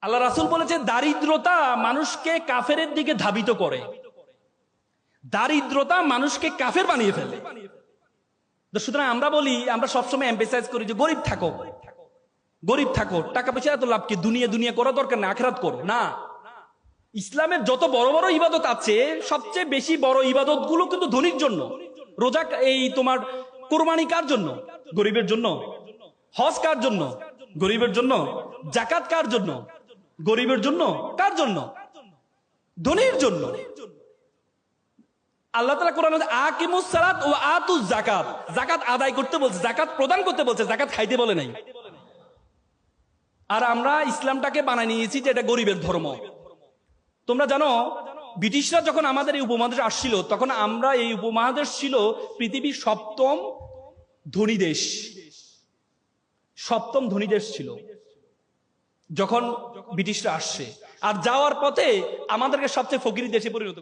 আল্লাহ রাসূল বলেছে দারিদ্রতা মানুষকে কাফেরের দিকে ধাবিত করে, দারিদ্রতা মানুষকে কাফের বানিয়ে ফেলে। সুতরাং আমরা বলি, আমরা সবসময় এমফেসাইজ করি যে গরিব থাকো, গরিব থাকো, টাকা পয়সা এত লাভ কি, দুনিয়া দুনিয়া করা দরকার না, আখিরাত করো না। ইসলামের যত বড় বড় ইবাদত আছে, সবচেয়ে বেশি বড় ইবাদত গুলো কিন্তু ধনীর জন্য। রোজা, এই তোমার কুরবানি কার জন্য? গরিবের জন্য। হজ কার জন্য? গরিবের জন্য। যাকাত কার জন্য? গরিবের জন্য। কার জন্য? ধনীর জন্য। আল্লাহ তাআলা কোরআনে আকিমুস সালাত ওয়া আতুজ যাকাত, যাকাত আদায় করতে বলছে, যাকাত প্রদান করতে বলছে, যাকাত খাইতে বলে নাই। আর আমরা ইসলামটাকে বানাই নিয়েছি যে এটা গরিবের ধর্ম। তোমরা জানো, ব্রিটিশরা যখন আমাদের এই উপমহাদেশে আসছিল, তখন আমরা, এই উপমহাদেশ ছিল পৃথিবীর সপ্তম ধনী দেশ, সপ্তম ধনী দেশ ছিল যখন ব্রিটিশরা আসছে। আর যাওয়ার পথে আমাদেরকে সবচেয়ে ফকিরি দেশে পরিণত